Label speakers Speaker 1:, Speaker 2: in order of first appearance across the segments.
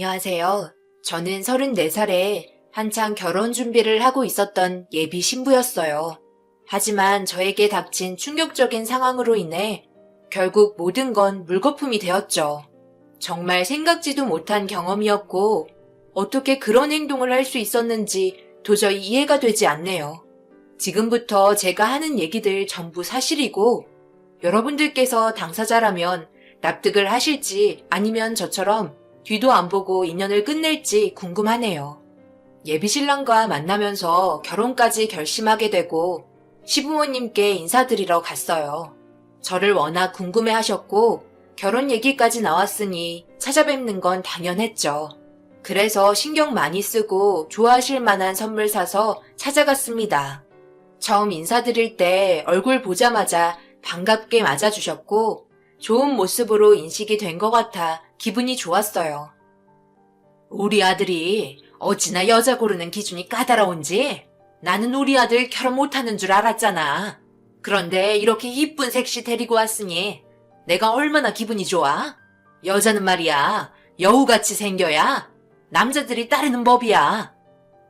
Speaker 1: 안녕하세요. 저는 34살에 한창 결혼 준비를 하고 있었던 예비 신부였어요. 하지만 저에게 닥친 충격적인 상황으로 인해 결국 모든 건 물거품이 되었죠. 정말 생각지도 못한 경험이었고 어떻게 그런 행동을 할 수 있었는지 도저히 이해가 되지 않네요. 지금부터 제가 하는 얘기들 전부 사실이고 여러분들께서 당사자라면 납득을 하실지 아니면 저처럼 뒤도 안 보고 인연을 끝낼지 궁금하네요. 예비신랑과 만나면서 결혼까지 결심하게 되고 시부모님께 인사드리러 갔어요. 저를 워낙 궁금해 하셨고 결혼 얘기까지 나왔으니 찾아뵙는 건 당연했죠. 그래서 신경 많이 쓰고 좋아하실 만한 선물 사서 찾아갔습니다. 처음 인사드릴 때 얼굴 보자마자 반갑게 맞아주셨고 좋은 모습으로 인식이 된 것 같아 기분이 좋았어요. 우리 아들이 어찌나 여자 고르는 기준이 까다로운지 나는 우리 아들 결혼 못하는 줄 알았잖아. 그런데 이렇게 이쁜 색시 데리고 왔으니 내가 얼마나 기분이 좋아? 여자는 말이야 여우같이 생겨야 남자들이 따르는 법이야.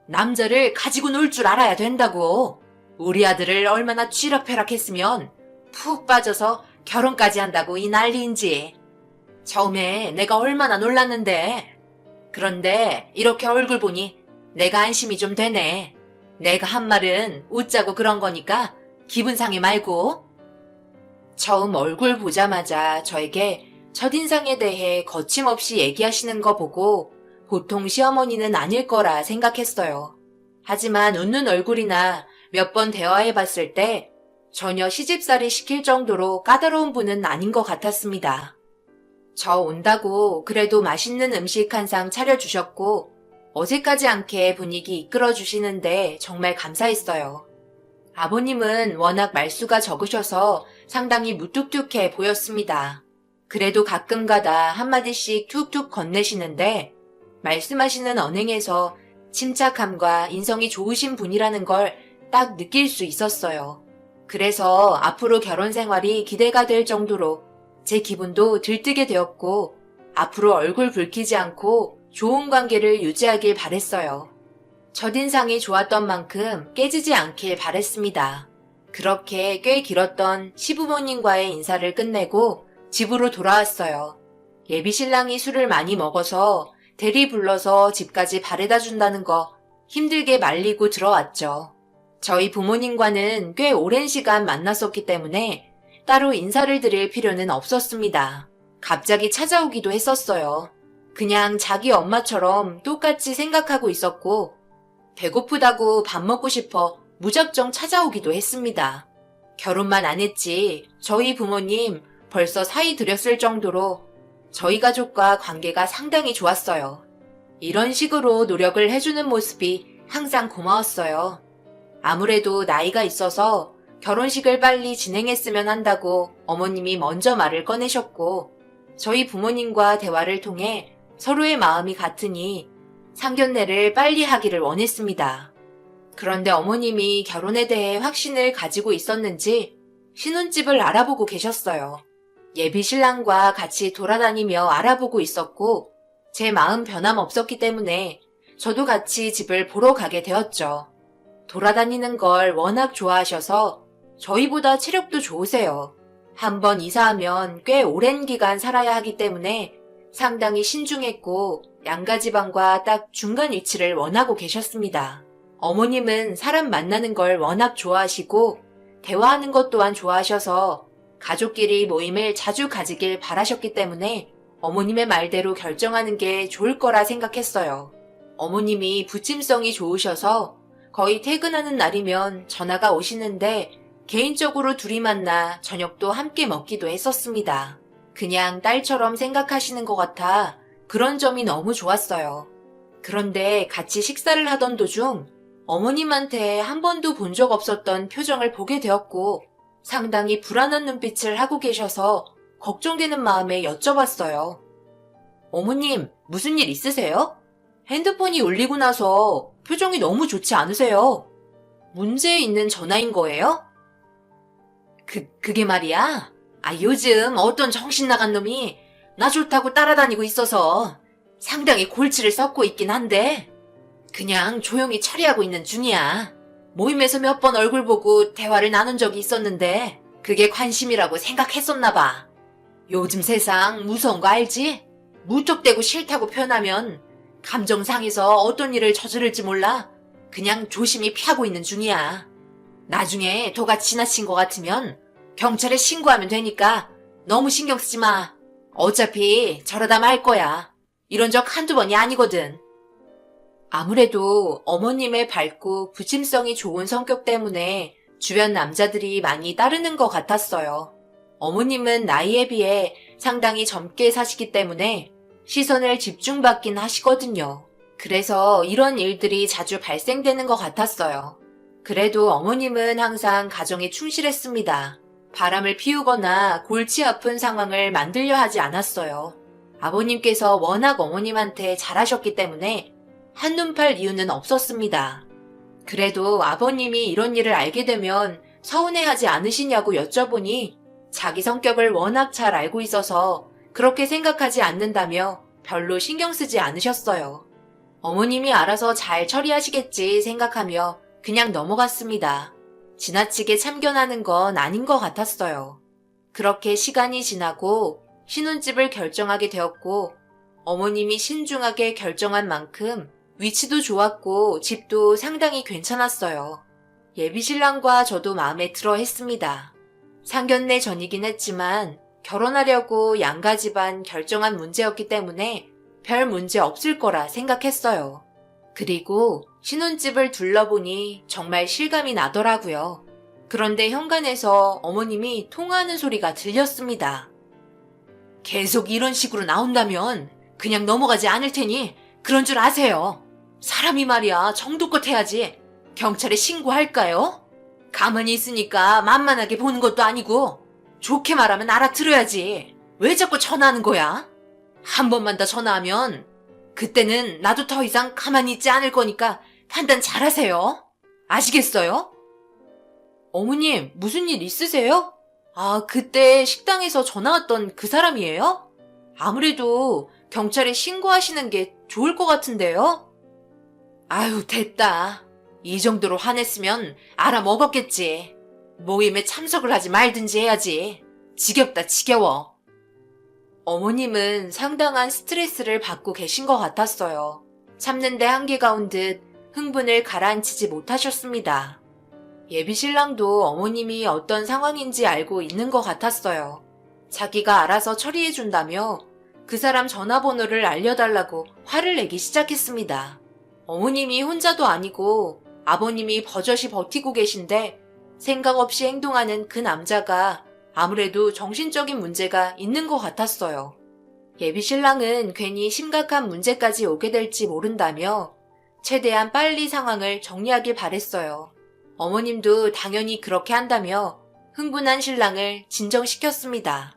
Speaker 1: 남자를 가지고 놀 줄 알아야 된다고. 우리 아들을 얼마나 쥐락펴락했으면 푹 빠져서 결혼까지 한다고 이 난리인지. 처음에 내가 얼마나 놀랐는데. 그런데 이렇게 얼굴 보니 내가 안심이 좀 되네. 내가 한 말은 웃자고 그런 거니까 기분 상해 말고. 처음 얼굴 보자마자 저에게 첫인상에 대해 거침없이 얘기하시는 거 보고 보통 시어머니는 아닐 거라 생각했어요. 하지만 웃는 얼굴이나 몇 번 대화해봤을 때 전혀 시집살이 시킬 정도로 까다로운 분은 아닌 것 같았습니다. 저 온다고 그래도 맛있는 음식 한 상 차려주셨고 어색하지 않게 분위기 이끌어주시는데 정말 감사했어요. 아버님은 워낙 말수가 적으셔서 상당히 무뚝뚝해 보였습니다. 그래도 가끔가다 한마디씩 툭툭 건네시는데 말씀하시는 언행에서 침착함과 인성이 좋으신 분이라는 걸 딱 느낄 수 있었어요. 그래서 앞으로 결혼 생활이 기대가 될 정도로 제 기분도 들뜨게 되었고 앞으로 얼굴 붉히지 않고 좋은 관계를 유지하길 바랬어요. 첫인상이 좋았던 만큼 깨지지 않길 바랬습니다. 그렇게 꽤 길었던 시부모님과의 인사를 끝내고 집으로 돌아왔어요. 예비신랑이 술을 많이 먹어서 대리 불러서 집까지 바래다 준다는 거 힘들게 말리고 들어왔죠. 저희 부모님과는 꽤 오랜 시간 만났었기 때문에 따로 인사를 드릴 필요는 없었습니다. 갑자기 찾아오기도 했었어요. 그냥 자기 엄마처럼 똑같이 생각하고 있었고 배고프다고 밥 먹고 싶어 무작정 찾아오기도 했습니다. 결혼만 안 했지 저희 부모님 벌써 사이 들였을 정도로 저희 가족과 관계가 상당히 좋았어요. 이런 식으로 노력을 해주는 모습이 항상 고마웠어요. 아무래도 나이가 있어서 결혼식을 빨리 진행했으면 한다고 어머님이 먼저 말을 꺼내셨고 저희 부모님과 대화를 통해 서로의 마음이 같으니 상견례를 빨리 하기를 원했습니다. 그런데 어머님이 결혼에 대해 확신을 가지고 있었는지 신혼집을 알아보고 계셨어요. 예비신랑과 같이 돌아다니며 알아보고 있었고 제 마음 변함없었기 때문에 저도 같이 집을 보러 가게 되었죠. 돌아다니는 걸 워낙 좋아하셔서 저희보다 체력도 좋으세요. 한번 이사하면 꽤 오랜 기간 살아야 하기 때문에 상당히 신중했고 양가지방과 딱 중간 위치를 원하고 계셨습니다. 어머님은 사람 만나는 걸 워낙 좋아하시고 대화하는 것 또한 좋아하셔서 가족끼리 모임을 자주 가지길 바라셨기 때문에 어머님의 말대로 결정하는 게 좋을 거라 생각했어요. 어머님이 부침성이 좋으셔서 거의 퇴근하는 날이면 전화가 오시는데 개인적으로 둘이 만나 저녁도 함께 먹기도 했었습니다. 그냥 딸처럼 생각하시는 것 같아 그런 점이 너무 좋았어요. 그런데 같이 식사를 하던 도중 어머님한테 한 번도 본 적 없었던 표정을 보게 되었고 상당히 불안한 눈빛을 하고 계셔서 걱정되는 마음에 여쭤봤어요. 어머님, 무슨 일 있으세요? 핸드폰이 울리고 나서 표정이 너무 좋지 않으세요. 문제 있는 전화인 거예요? 그게 말이야. 요즘 어떤 정신 나간 놈이 나 좋다고 따라다니고 있어서 상당히 골치를 썩고 있긴 한데 그냥 조용히 처리하고 있는 중이야. 모임에서 몇 번 얼굴 보고 대화를 나눈 적이 있었는데 그게 관심이라고 생각했었나 봐. 요즘 세상 무서운 거 알지? 무턱대고 싫다고 표현하면 감정 상해서 어떤 일을 저지를지 몰라. 그냥 조심히 피하고 있는 중이야. 나중에 도가 지나친 것 같으면 경찰에 신고하면 되니까 너무 신경 쓰지 마. 어차피 저러다 말 거야. 이런 적 한두 번이 아니거든. 아무래도 어머님의 밝고 부침성이 좋은 성격 때문에 주변 남자들이 많이 따르는 것 같았어요. 어머님은 나이에 비해 상당히 젊게 사시기 때문에 시선을 집중받긴 하시거든요. 그래서 이런 일들이 자주 발생되는 것 같았어요. 그래도 어머님은 항상 가정에 충실했습니다. 바람을 피우거나 골치 아픈 상황을 만들려 하지 않았어요. 아버님께서 워낙 어머님한테 잘하셨기 때문에 한눈 팔 이유는 없었습니다. 그래도 아버님이 이런 일을 알게 되면 서운해하지 않으시냐고 여쭤보니 자기 성격을 워낙 잘 알고 있어서 그렇게 생각하지 않는다며 별로 신경 쓰지 않으셨어요. 어머님이 알아서 잘 처리하시겠지 생각하며 그냥 넘어갔습니다. 지나치게 참견하는 건 아닌 것 같았어요. 그렇게 시간이 지나고 신혼집을 결정하게 되었고 어머님이 신중하게 결정한 만큼 위치도 좋았고 집도 상당히 괜찮았어요. 예비신랑과 저도 마음에 들어 했습니다. 상견례 전이긴 했지만 결혼하려고 양가 집안 결정한 문제였기 때문에 별 문제 없을 거라 생각했어요. 그리고 신혼집을 둘러보니 정말 실감이 나더라고요. 그런데 현관에서 어머님이 통화하는 소리가 들렸습니다. 계속 이런 식으로 나온다면 그냥 넘어가지 않을 테니 그런 줄 아세요. 사람이 말이야 정도껏 해야지. 경찰에 신고할까요? 가만히 있으니까 만만하게 보는 것도 아니고 좋게 말하면 알아들어야지. 왜 자꾸 전화하는 거야? 한 번만 더 전화하면 그때는 나도 더 이상 가만히 있지 않을 거니까 판단 잘하세요. 아시겠어요? 어머님, 무슨 일 있으세요? 아, 그때 식당에서 전화 왔던 그 사람이에요? 아무래도 경찰에 신고하시는 게 좋을 것 같은데요? 아유, 됐다. 이 정도로 화냈으면 알아먹었겠지. 모임에 참석을 하지 말든지 해야지. 지겹다, 지겨워. 어머님은 상당한 스트레스를 받고 계신 것 같았어요. 참는데 한계가 온 듯 흥분을 가라앉히지 못하셨습니다. 예비신랑도 어머님이 어떤 상황인지 알고 있는 것 같았어요. 자기가 알아서 처리해준다며 그 사람 전화번호를 알려달라고 화를 내기 시작했습니다. 어머님이 혼자도 아니고 아버님이 버젓이 버티고 계신데 생각 없이 행동하는 그 남자가 아무래도 정신적인 문제가 있는 것 같았어요. 예비신랑은 괜히 심각한 문제까지 오게 될지 모른다며 최대한 빨리 상황을 정리하길 바랬어요. 어머님도 당연히 그렇게 한다며 흥분한 신랑을 진정시켰습니다.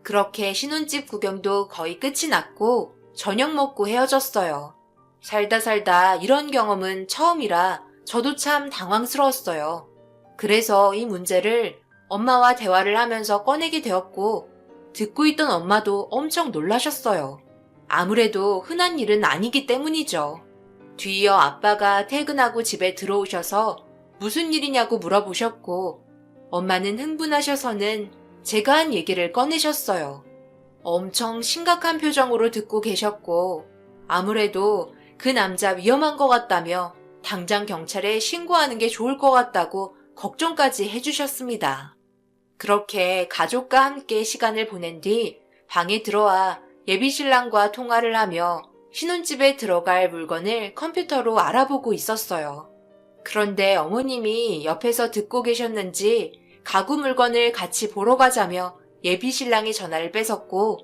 Speaker 1: 그렇게 신혼집 구경도 거의 끝이 났고 저녁 먹고 헤어졌어요. 살다 살다 이런 경험은 처음이라 저도 참 당황스러웠어요. 그래서 이 문제를 엄마와 대화를 하면서 꺼내게 되었고 듣고 있던 엄마도 엄청 놀라셨어요. 아무래도 흔한 일은 아니기 때문이죠. 뒤이어 아빠가 퇴근하고 집에 들어오셔서 무슨 일이냐고 물어보셨고 엄마는 흥분하셔서는 제가 한 얘기를 꺼내셨어요. 엄청 심각한 표정으로 듣고 계셨고 아무래도 그 남자 위험한 것 같다며 당장 경찰에 신고하는 게 좋을 것 같다고 걱정까지 해주셨습니다. 그렇게 가족과 함께 시간을 보낸 뒤 방에 들어와 예비신랑과 통화를 하며 신혼집에 들어갈 물건을 컴퓨터로 알아보고 있었어요. 그런데 어머님이 옆에서 듣고 계셨는지 가구 물건을 같이 보러 가자며 예비신랑의 전화를 뺏었고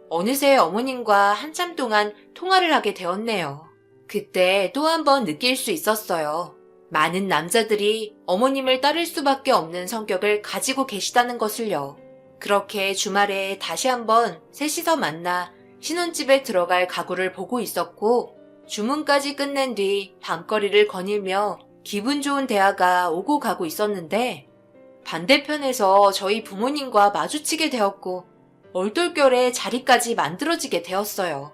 Speaker 1: 어느새 어머님과 한참 동안 통화를 하게 되었네요. 그때 또 한 번 느낄 수 있었어요. 많은 남자들이 어머님을 따를 수밖에 없는 성격을 가지고 계시다는 것을요. 그렇게 주말에 다시 한번 셋이서 만나 신혼집에 들어갈 가구를 보고 있었고 주문까지 끝낸 뒤 밤거리를 거닐며 기분 좋은 대화가 오고 가고 있었는데 반대편에서 저희 부모님과 마주치게 되었고 얼떨결에 자리까지 만들어지게 되었어요.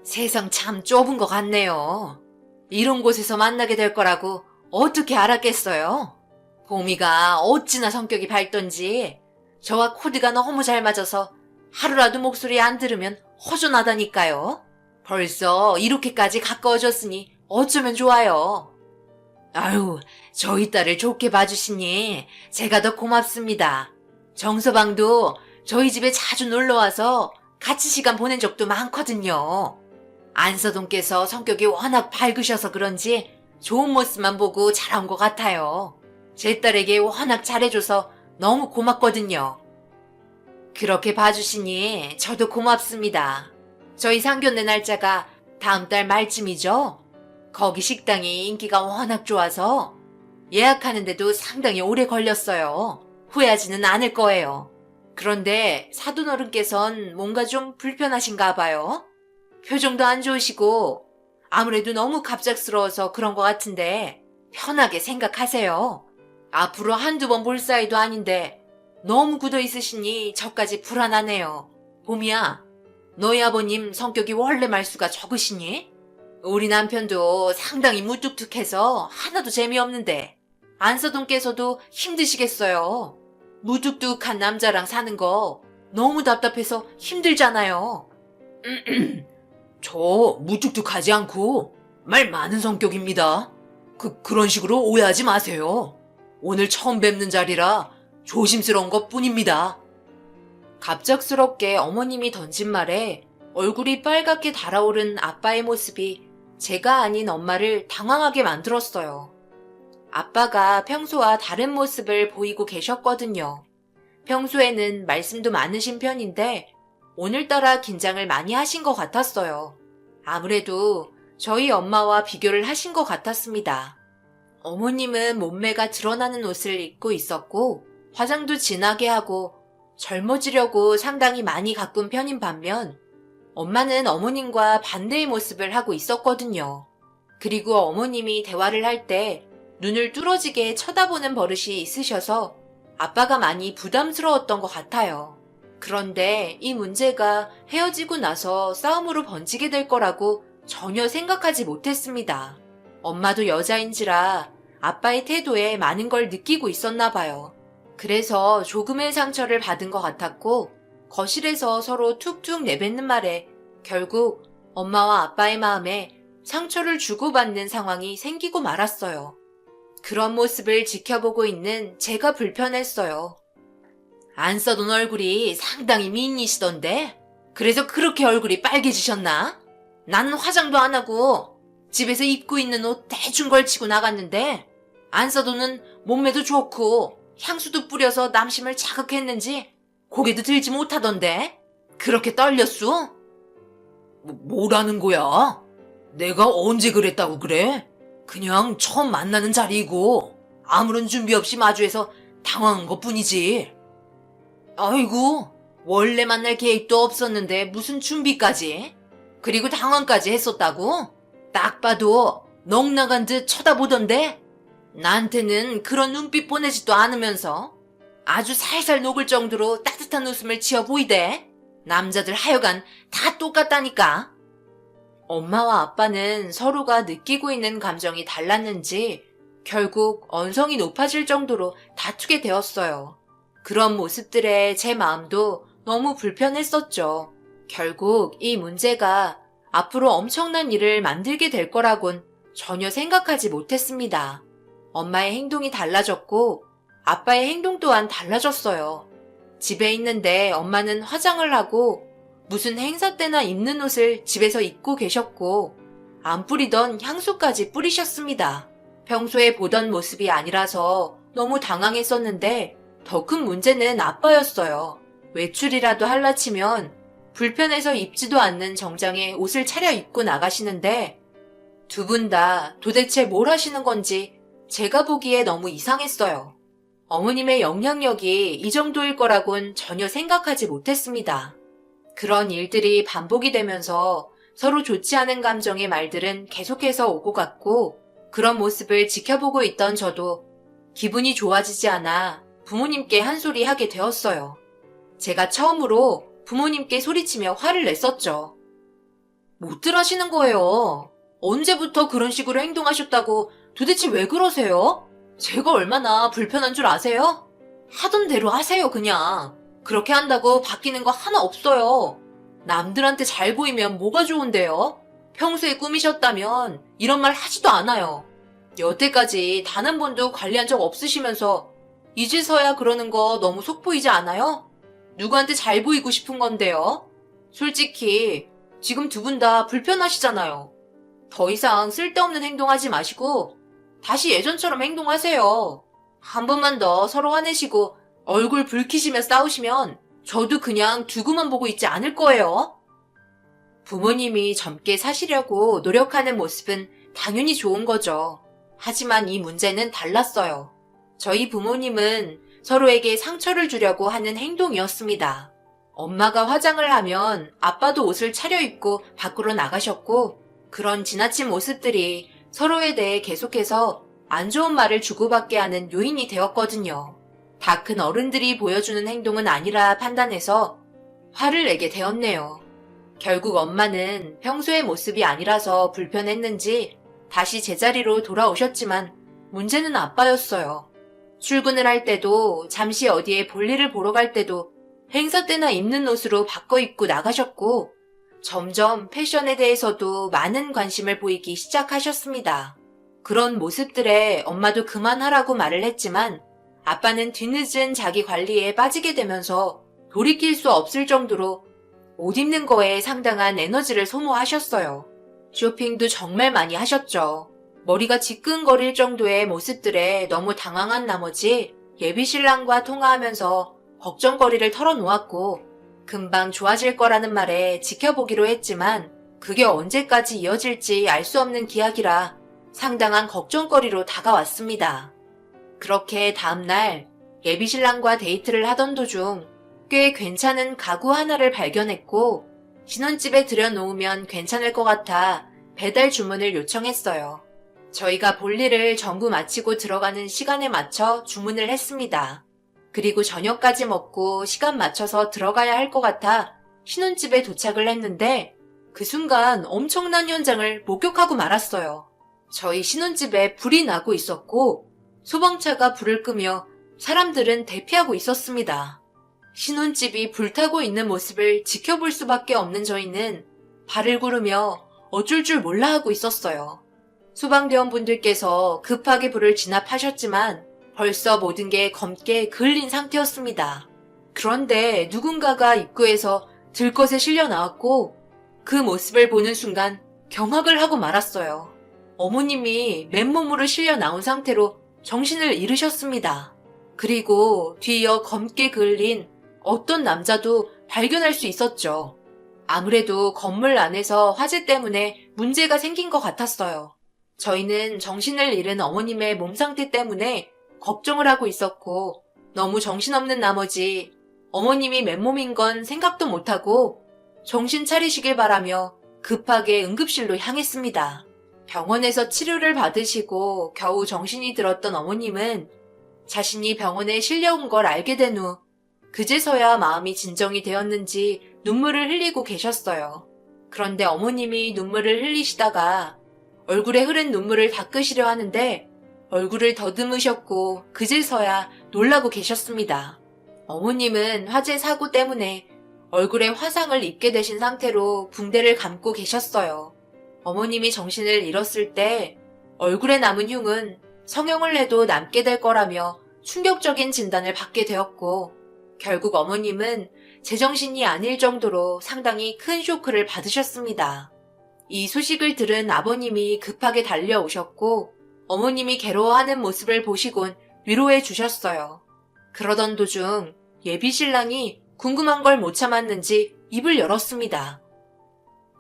Speaker 1: 세상 참 좁은 것 같네요. 이런 곳에서 만나게 될 거라고 어떻게 알았겠어요? 봄이가 어찌나 성격이 밝던지 저와 코드가 너무 잘 맞아서 하루라도 목소리 안 들으면 허전하다니까요. 벌써 이렇게까지 가까워졌으니 어쩌면 좋아요. 아유, 저희 딸을 좋게 봐주시니 제가 더 고맙습니다. 정서방도 저희 집에 자주 놀러와서 같이 시간 보낸 적도 많거든요. 안서동께서 성격이 워낙 밝으셔서 그런지 좋은 모습만 보고 자란 것 같아요. 제 딸에게 워낙 잘해줘서 너무 고맙거든요. 그렇게 봐주시니 저도 고맙습니다. 저희 상견례 날짜가 다음 달 말쯤이죠? 거기 식당이 인기가 워낙 좋아서 예약하는데도 상당히 오래 걸렸어요. 후회하지는 않을 거예요. 그런데 사돈어른께선 뭔가 좀 불편하신가 봐요. 표정도 안 좋으시고 아무래도 너무 갑작스러워서 그런 것 같은데 편하게 생각하세요. 앞으로 한두 번 볼 사이도 아닌데 너무 굳어 있으시니 저까지 불안하네요. 봄이야, 너희 아버님 성격이 원래 말수가 적으시니? 우리 남편도 상당히 무뚝뚝해서 하나도 재미없는데 안서동께서도 힘드시겠어요. 무뚝뚝한 남자랑 사는 거 너무 답답해서 힘들잖아요. 저 무뚝뚝하지 않고 말 많은 성격입니다. 그런 식으로 오해하지 마세요. 오늘 처음 뵙는 자리라 조심스러운 것 뿐입니다. 갑작스럽게 어머님이 던진 말에 얼굴이 빨갛게 달아오른 아빠의 모습이 제가 아닌 엄마를 당황하게 만들었어요. 아빠가 평소와 다른 모습을 보이고 계셨거든요. 평소에는 말씀도 많으신 편인데 오늘따라 긴장을 많이 하신 것 같았어요. 아무래도 저희 엄마와 비교를 하신 것 같았습니다. 어머님은 몸매가 드러나는 옷을 입고 있었고 화장도 진하게 하고 젊어지려고 상당히 많이 가꾼 편인 반면 엄마는 어머님과 반대의 모습을 하고 있었거든요. 그리고 어머님이 대화를 할 때 눈을 뚫어지게 쳐다보는 버릇이 있으셔서 아빠가 많이 부담스러웠던 것 같아요. 그런데 이 문제가 헤어지고 나서 싸움으로 번지게 될 거라고 전혀 생각하지 못했습니다. 엄마도 여자인지라 아빠의 태도에 많은 걸 느끼고 있었나 봐요. 그래서 조금의 상처를 받은 것 같았고 거실에서 서로 툭툭 내뱉는 말에 결국 엄마와 아빠의 마음에 상처를 주고받는 상황이 생기고 말았어요. 그런 모습을 지켜보고 있는 제가 불편했어요. 안 써둔 얼굴이 상당히 미인이시던데? 그래서 그렇게 얼굴이 빨개지셨나? 나는 화장도 안 하고 집에서 입고 있는 옷 대충 걸치고 나갔는데 안 써둔은 몸매도 좋고 향수도 뿌려서 남심을 자극했는지 고개도 들지 못하던데? 그렇게 떨렸소? 뭐라는 거야? 내가 언제 그랬다고 그래? 그냥 처음 만나는 자리이고 아무런 준비 없이 마주해서 당황한 것뿐이지. 아이고, 원래 만날 계획도 없었는데 무슨 준비까지? 그리고 당황까지 했었다고? 딱 봐도 넋나간 듯 쳐다보던데? 나한테는 그런 눈빛 보내지도 않으면서 아주 살살 녹을 정도로 따뜻한 웃음을 지어 보이대. 남자들 하여간 다 똑같다니까. 엄마와 아빠는 서로가 느끼고 있는 감정이 달랐는지 결국 언성이 높아질 정도로 다투게 되었어요. 그런 모습들에 제 마음도 너무 불편했었죠. 결국 이 문제가 앞으로 엄청난 일을 만들게 될 거라곤 전혀 생각하지 못했습니다. 엄마의 행동이 달라졌고 아빠의 행동 또한 달라졌어요. 집에 있는데 엄마는 화장을 하고 무슨 행사 때나 입는 옷을 집에서 입고 계셨고 안 뿌리던 향수까지 뿌리셨습니다. 평소에 보던 모습이 아니라서 너무 당황했었는데 더 큰 문제는 아빠였어요. 외출이라도 할라 치면 불편해서 입지도 않는 정장에 옷을 차려입고 나가시는데 두 분 다 도대체 뭘 하시는 건지 제가 보기에 너무 이상했어요. 어머님의 영향력이 이 정도일 거라곤 전혀 생각하지 못했습니다. 그런 일들이 반복이 되면서 서로 좋지 않은 감정의 말들은 계속해서 오고 갔고 그런 모습을 지켜보고 있던 저도 기분이 좋아지지 않아 부모님께 한 소리 하게 되었어요. 제가 처음으로 부모님께 소리치며 화를 냈었죠. 못들 하시는 거예요. 언제부터 그런 식으로 행동하셨다고 도대체 왜 그러세요? 제가 얼마나 불편한 줄 아세요? 하던 대로 하세요, 그냥. 그렇게 한다고 바뀌는 거 하나 없어요. 남들한테 잘 보이면 뭐가 좋은데요? 평소에 꾸미셨다면 이런 말 하지도 않아요. 여태까지 단 한 번도 관리한 적 없으시면서 이제서야 그러는 거 너무 속 보이지 않아요? 누구한테 잘 보이고 싶은 건데요? 솔직히 지금 두 분 다 불편하시잖아요. 더 이상 쓸데없는 행동하지 마시고 다시 예전처럼 행동하세요. 한 번만 더 서로 화내시고 얼굴 붉히시며 싸우시면 저도 그냥 두고만 보고 있지 않을 거예요. 부모님이 젊게 사시려고 노력하는 모습은 당연히 좋은 거죠. 하지만 이 문제는 달랐어요. 저희 부모님은 서로에게 상처를 주려고 하는 행동이었습니다. 엄마가 화장을 하면 아빠도 옷을 차려입고 밖으로 나가셨고, 그런 지나친 모습들이 서로에 대해 계속해서 안 좋은 말을 주고받게 하는 요인이 되었거든요. 다 큰 어른들이 보여주는 행동은 아니라 판단해서 화를 내게 되었네요. 결국 엄마는 평소의 모습이 아니라서 불편했는지 다시 제자리로 돌아오셨지만 문제는 아빠였어요. 출근을 할 때도 잠시 어디에 볼일을 보러 갈 때도 행사 때나 입는 옷으로 바꿔 입고 나가셨고 점점 패션에 대해서도 많은 관심을 보이기 시작하셨습니다. 그런 모습들에 엄마도 그만하라고 말을 했지만 아빠는 뒤늦은 자기 관리에 빠지게 되면서 돌이킬 수 없을 정도로 옷 입는 거에 상당한 에너지를 소모하셨어요. 쇼핑도 정말 많이 하셨죠. 머리가 지끈거릴 정도의 모습들에 너무 당황한 나머지 예비신랑과 통화하면서 걱정거리를 털어놓았고 금방 좋아질 거라는 말에 지켜보기로 했지만 그게 언제까지 이어질지 알 수 없는 기약이라 상당한 걱정거리로 다가왔습니다. 그렇게 다음날 예비신랑과 데이트를 하던 도중 꽤 괜찮은 가구 하나를 발견했고 신혼집에 들여놓으면 괜찮을 것 같아 배달 주문을 요청했어요. 저희가 볼일을 전부 마치고 들어가는 시간에 맞춰 주문을 했습니다. 그리고 저녁까지 먹고 시간 맞춰서 들어가야 할 것 같아 신혼집에 도착을 했는데 그 순간 엄청난 현장을 목격하고 말았어요. 저희 신혼집에 불이 나고 있었고 소방차가 불을 끄며 사람들은 대피하고 있었습니다. 신혼집이 불타고 있는 모습을 지켜볼 수밖에 없는 저희는 발을 구르며 어쩔 줄 몰라 하고 있었어요. 소방대원분들께서 급하게 불을 진압하셨지만 벌써 모든 게 검게 그을린 상태였습니다. 그런데 누군가가 입구에서 들것에 실려 나왔고 그 모습을 보는 순간 경악을 하고 말았어요. 어머님이 맨몸으로 실려 나온 상태로 정신을 잃으셨습니다. 그리고 뒤이어 검게 그을린 어떤 남자도 발견할 수 있었죠. 아무래도 건물 안에서 화재 때문에 문제가 생긴 것 같았어요. 저희는 정신을 잃은 어머님의 몸 상태 때문에 걱정을 하고 있었고 너무 정신없는 나머지 어머님이 맨몸인 건 생각도 못하고 정신 차리시길 바라며 급하게 응급실로 향했습니다. 병원에서 치료를 받으시고 겨우 정신이 들었던 어머님은 자신이 병원에 실려온 걸 알게 된 후 그제서야 마음이 진정이 되었는지 눈물을 흘리고 계셨어요. 그런데 어머님이 눈물을 흘리시다가 얼굴에 흐른 눈물을 닦으시려 하는데 얼굴을 더듬으셨고 그제서야 놀라고 계셨습니다. 어머님은 화재 사고 때문에 얼굴에 화상을 입게 되신 상태로 붕대를 감고 계셨어요. 어머님이 정신을 잃었을 때 얼굴에 남은 흉은 성형을 해도 남게 될 거라며 충격적인 진단을 받게 되었고 결국 어머님은 제정신이 아닐 정도로 상당히 큰 쇼크를 받으셨습니다. 이 소식을 들은 아버님이 급하게 달려오셨고 어머님이 괴로워하는 모습을 보시곤 위로해 주셨어요. 그러던 도중 예비신랑이 궁금한 걸 못 참았는지 입을 열었습니다.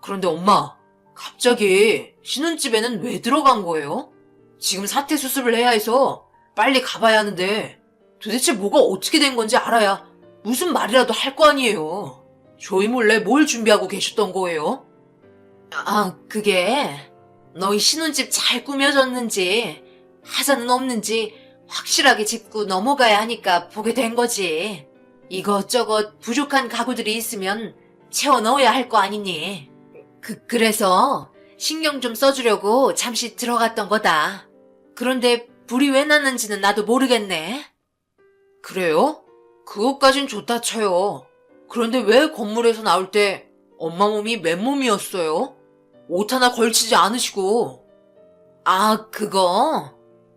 Speaker 1: 그런데 엄마, 갑자기 신혼집에는 왜 들어간 거예요? 지금 사태 수습을 해야 해서 빨리 가봐야 하는데 도대체 뭐가 어떻게 된 건지 알아야 무슨 말이라도 할 거 아니에요. 저희 몰래 뭘 준비하고 계셨던 거예요? 그게 너희 신혼집 잘 꾸며졌는지 하자는 없는지 확실하게 짚고 넘어가야 하니까 보게 된 거지. 이것저것 부족한 가구들이 있으면 채워 넣어야 할 거 아니니. 그래서 신경 좀 써주려고 잠시 들어갔던 거다. 그런데 불이 왜 났는지는 나도 모르겠네. 그래요? 그것까진 좋다 쳐요. 그런데 왜 건물에서 나올 때 엄마 몸이 맨몸이었어요? 옷 하나 걸치지 않으시고. 아, 그거?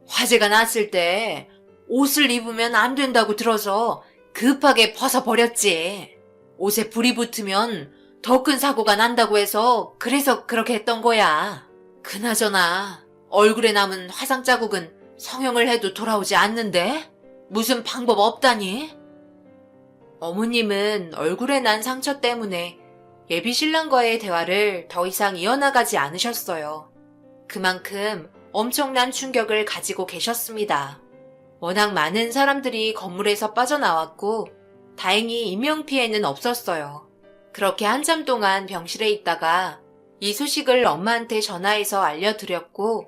Speaker 1: 화재가 났을 때 옷을 입으면 안 된다고 들어서 급하게 벗어버렸지. 옷에 불이 붙으면 더 큰 사고가 난다고 해서 그래서 그렇게 했던 거야. 그나저나 얼굴에 남은 화상 자국은 성형을 해도 돌아오지 않는데? 무슨 방법 없다니? 어머님은 얼굴에 난 상처 때문에 예비 신랑과의 대화를 더 이상 이어나가지 않으셨어요. 그만큼 엄청난 충격을 가지고 계셨습니다. 워낙 많은 사람들이 건물에서 빠져나왔고 다행히 인명피해는 없었어요. 그렇게 한참 동안 병실에 있다가 이 소식을 엄마한테 전화해서 알려드렸고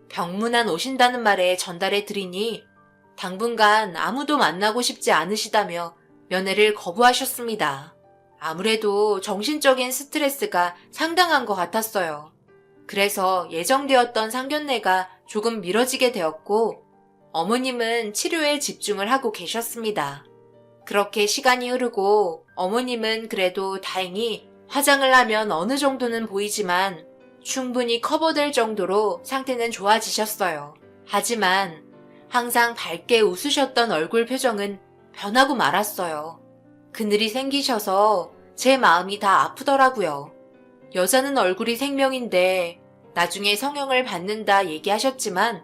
Speaker 1: 병문안 오신다는 말에 전달해 드리니 당분간 아무도 만나고 싶지 않으시다며 면회를 거부하셨습니다. 아무래도 정신적인 스트레스가 상당한 것 같았어요. 그래서 예정되었던 상견례가 조금 미뤄지게 되었고 어머님은 치료에 집중을 하고 계셨습니다. 그렇게 시간이 흐르고 어머님은 그래도 다행히 화장을 하면 어느 정도는 보이지만 충분히 커버될 정도로 상태는 좋아지셨어요. 하지만 항상 밝게 웃으셨던 얼굴 표정은 변하고 말았어요. 그늘이 생기셔서 제 마음이 다 아프더라고요. 여자는 얼굴이 생명인데 나중에 성형을 받는다 얘기하셨지만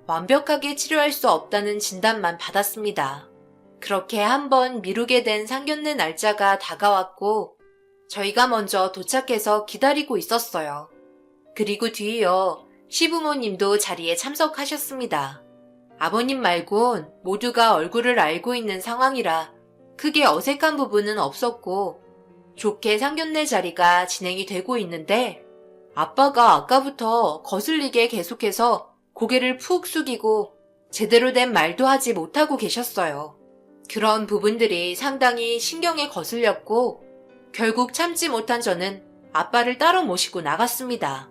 Speaker 1: 완벽하게 치료할 수 없다는 진단만 받았습니다. 그렇게 한번 미루게 된 상견례 날짜가 다가왔고 저희가 먼저 도착해서 기다리고 있었어요. 그리고 뒤이어 시부모님도 자리에 참석하셨습니다. 아버님 말곤 모두가 얼굴을 알고 있는 상황이라 크게 어색한 부분은 없었고 좋게 상견례 자리가 진행이 되고 있는데 아빠가 아까부터 거슬리게 계속해서 고개를 푹 숙이고 제대로 된 말도 하지 못하고 계셨어요. 그런 부분들이 상당히 신경에 거슬렸고 결국 참지 못한 저는 아빠를 따로 모시고 나갔습니다.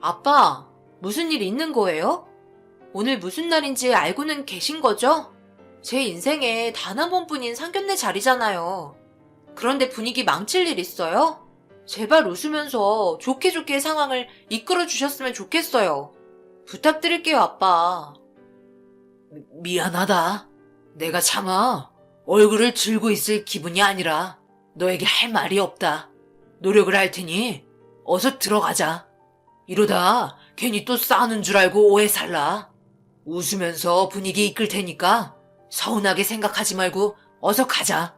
Speaker 1: 아빠, 무슨 일 있는 거예요? 오늘 무슨 날인지 알고는 계신 거죠? 제 인생에 단 한 번뿐인 상견례 자리잖아요. 그런데 분위기 망칠 일 있어요? 제발 웃으면서 좋게 좋게 상황을 이끌어 주셨으면 좋겠어요. 부탁드릴게요, 아빠. 미안하다. 내가 차마 얼굴을 들고 있을 기분이 아니라 너에게 할 말이 없다. 노력을 할 테니 어서 들어가자. 이러다 괜히 또 싸우는 줄 알고 오해 살라. 웃으면서 분위기 이끌 테니까 서운하게 생각하지 말고 어서 가자.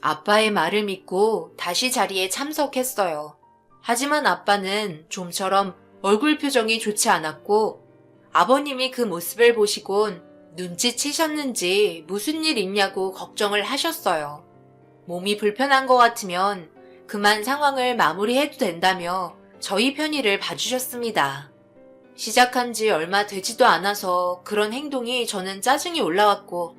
Speaker 1: 아빠의 말을 믿고 다시 자리에 참석했어요. 하지만 아빠는 좀처럼 얼굴 표정이 좋지 않았고 아버님이 그 모습을 보시곤 눈치채셨는지 무슨 일 있냐고 걱정을 하셨어요. 몸이 불편한 것 같으면 그만 상황을 마무리해도 된다며 저희 편의를 봐주셨습니다. 시작한 지 얼마 되지도 않아서 그런 행동이 저는 짜증이 올라왔고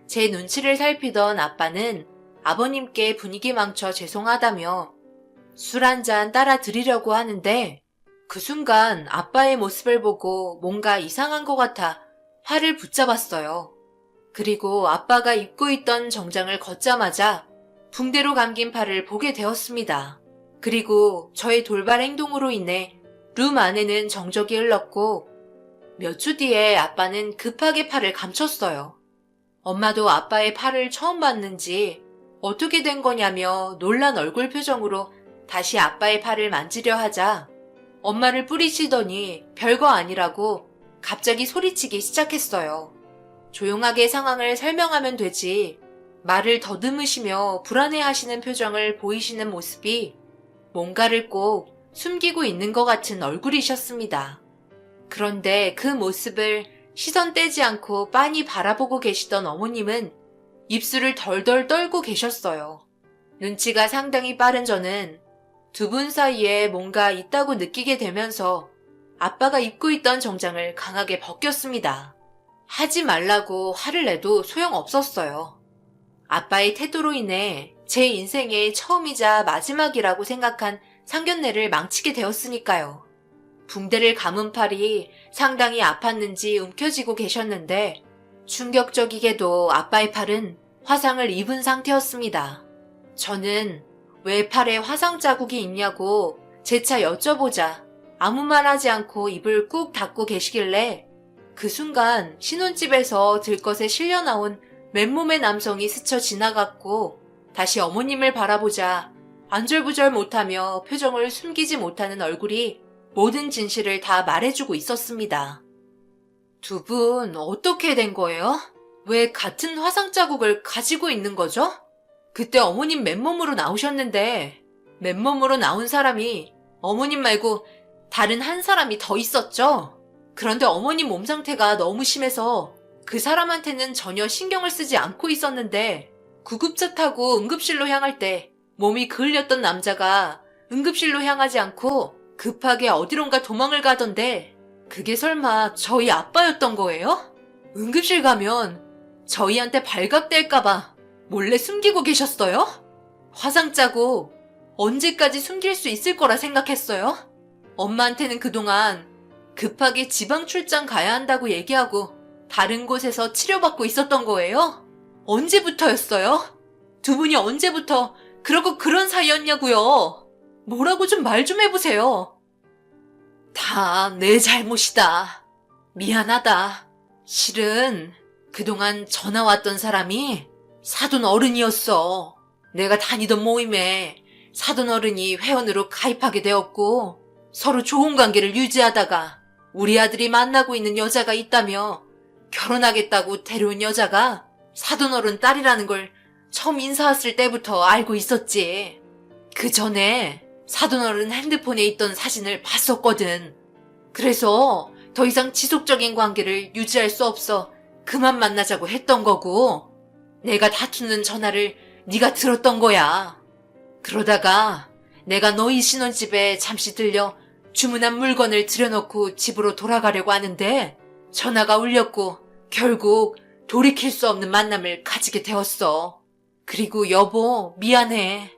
Speaker 1: 제 눈치를 살피던 아빠는 아버님께 분위기 망쳐 죄송하다며 술 한 잔 따라 드리려고 하는데 그 순간 아빠의 모습을 보고 뭔가 이상한 것 같아 팔을 붙잡았어요. 그리고 아빠가 입고 있던 정장을 걷자마자 붕대로 감긴 팔을 보게 되었습니다. 그리고 저의 돌발 행동으로 인해 룸 안에는 정적이 흘렀고 몇 초 뒤에 아빠는 급하게 팔을 감췄어요. 엄마도 아빠의 팔을 처음 봤는지 어떻게 된 거냐며 놀란 얼굴 표정으로 다시 아빠의 팔을 만지려 하자 엄마를 뿌리치더니 별거 아니라고 갑자기 소리치기 시작했어요. 조용하게 상황을 설명하면 되지 말을 더듬으시며 불안해하시는 표정을 보이시는 모습이 뭔가를 꼭 숨기고 있는 것 같은 얼굴이셨습니다. 그런데 그 모습을 시선 떼지 않고 빤히 바라보고 계시던 어머님은 입술을 덜덜 떨고 계셨어요. 눈치가 상당히 빠른 저는 두 분 사이에 뭔가 있다고 느끼게 되면서 아빠가 입고 있던 정장을 강하게 벗겼습니다. 하지 말라고 화를 내도 소용없었어요. 아빠의 태도로 인해 제 인생의 처음이자 마지막이라고 생각한 상견례를 망치게 되었으니까요. 붕대를 감은 팔이 상당히 아팠는지 움켜쥐고 계셨는데 충격적이게도 아빠의 팔은 화상을 입은 상태였습니다. 저는 왜 팔에 화상 자국이 있냐고 재차 여쭤보자 아무 말 하지 않고 입을 꾹 닫고 계시길래 그 순간 신혼집에서 들것에 실려 나온 맨몸의 남성이 스쳐 지나갔고 다시 어머님을 바라보자 안절부절 못하며 표정을 숨기지 못하는 얼굴이 모든 진실을 다 말해주고 있었습니다. 두 분 어떻게 된 거예요? 왜 같은 화상 자국을 가지고 있는 거죠? 그때 어머님 맨몸으로 나오셨는데 맨몸으로 나온 사람이 어머님 말고 다른 한 사람이 더 있었죠? 그런데 어머님 몸 상태가 너무 심해서 그 사람한테는 전혀 신경을 쓰지 않고 있었는데 구급차 타고 응급실로 향할 때 몸이 그을렸던 남자가 응급실로 향하지 않고 급하게 어디론가 도망을 가던데 그게 설마 저희 아빠였던 거예요? 응급실 가면 저희한테 발각될까봐 몰래 숨기고 계셨어요? 화상 자국 언제까지 숨길 수 있을 거라 생각했어요? 엄마한테는 그동안 급하게 지방 출장 가야 한다고 얘기하고 다른 곳에서 치료받고 있었던 거예요? 언제부터였어요? 두 분이 언제부터 그러고 그런 사이였냐고요? 뭐라고 좀 말 좀 해보세요. 다 내 잘못이다. 미안하다. 실은 그동안 전화 왔던 사람이 사돈 어른이었어. 내가 다니던 모임에 사돈 어른이 회원으로 가입하게 되었고 서로 좋은 관계를 유지하다가 우리 아들이 만나고 있는 여자가 있다며 결혼하겠다고 데려온 여자가 사돈 어른 딸이라는 걸 처음 인사 왔을 때부터 알고 있었지. 그 전에 사돈 어른 핸드폰에 있던 사진을 봤었거든. 그래서 더 이상 지속적인 관계를 유지할 수 없어 그만 만나자고 했던 거고 내가 다투는 전화를 네가 들었던 거야. 그러다가 내가 너희 신혼집에 잠시 들려 주문한 물건을 들여놓고 집으로 돌아가려고 하는데 전화가 울렸고 결국 돌이킬 수 없는 만남을 가지게 되었어. 그리고 여보 미안해.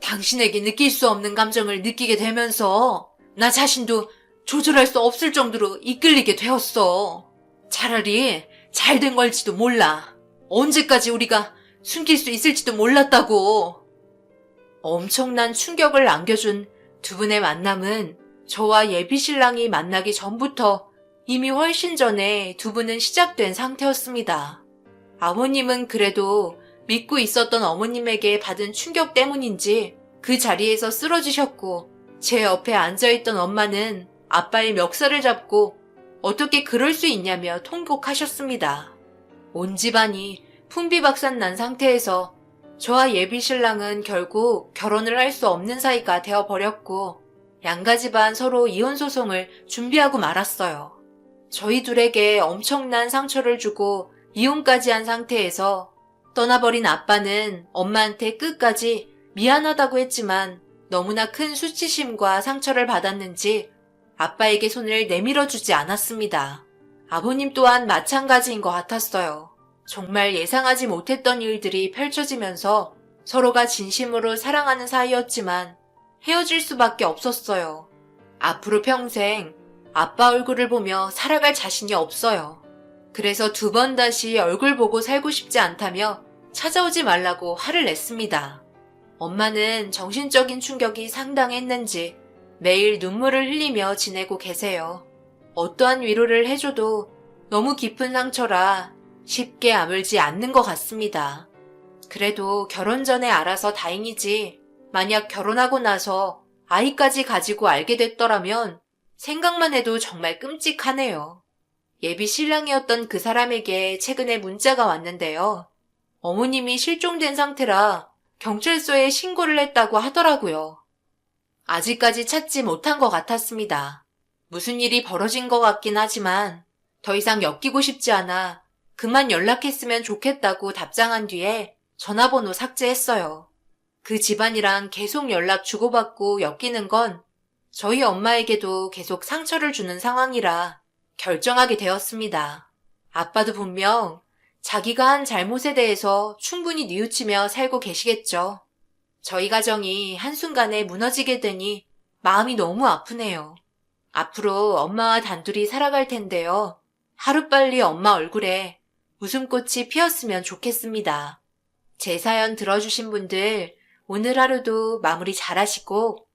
Speaker 1: 당신에게 느낄 수 없는 감정을 느끼게 되면서 나 자신도 조절할 수 없을 정도로 이끌리게 되었어. 차라리 잘된 걸지도 몰라. 언제까지 우리가 숨길 수 있을지도 몰랐다고. 엄청난 충격을 안겨준 두 분의 만남은 저와 예비신랑이 만나기 전부터 이미 훨씬 전에 두 분은 시작된 상태였습니다. 아버님은 그래도 믿고 있었던 어머님에게 받은 충격 때문인지 그 자리에서 쓰러지셨고 제 옆에 앉아있던 엄마는 아빠의 멱살을 잡고 어떻게 그럴 수 있냐며 통곡하셨습니다. 온 집안이 풍비박산 난 상태에서 저와 예비신랑은 결국 결혼을 할 수 없는 사이가 되어버렸고 양가 집안 서로 이혼소송을 준비하고 말았어요. 저희 둘에게 엄청난 상처를 주고 이혼까지 한 상태에서 떠나버린 아빠는 엄마한테 끝까지 미안하다고 했지만 너무나 큰 수치심과 상처를 받았는지 아빠에게 손을 내밀어주지 않았습니다. 아버님 또한 마찬가지인 것 같았어요. 정말 예상하지 못했던 일들이 펼쳐지면서 서로가 진심으로 사랑하는 사이였지만 헤어질 수밖에 없었어요. 앞으로 평생 아빠 얼굴을 보며 살아갈 자신이 없어요. 그래서 두 번 다시 얼굴 보고 살고 싶지 않다며 찾아오지 말라고 화를 냈습니다. 엄마는 정신적인 충격이 상당했는지 매일 눈물을 흘리며 지내고 계세요. 어떠한 위로를 해줘도 너무 깊은 상처라 쉽게 아물지 않는 것 같습니다. 그래도 결혼 전에 알아서 다행이지 만약 결혼하고 나서 아이까지 가지고 알게 됐더라면 생각만 해도 정말 끔찍하네요. 예비 신랑이었던 그 사람에게 최근에 문자가 왔는데요. 어머님이 실종된 상태라 경찰서에 신고를 했다고 하더라고요. 아직까지 찾지 못한 것 같았습니다. 무슨 일이 벌어진 것 같긴 하지만 더 이상 엮이고 싶지 않아 그만 연락했으면 좋겠다고 답장한 뒤에 전화번호 삭제했어요. 그 집안이랑 계속 연락 주고받고 엮이는 건 저희 엄마에게도 계속 상처를 주는 상황이라 결정하게 되었습니다. 아빠도 분명 자기가 한 잘못에 대해서 충분히 뉘우치며 살고 계시겠죠. 저희 가정이 한순간에 무너지게 되니 마음이 너무 아프네요. 앞으로 엄마와 단둘이 살아갈 텐데요. 하루빨리 엄마 얼굴에 웃음꽃이 피었으면 좋겠습니다. 제 사연 들어주신 분들 오늘 하루도 마무리 잘하시고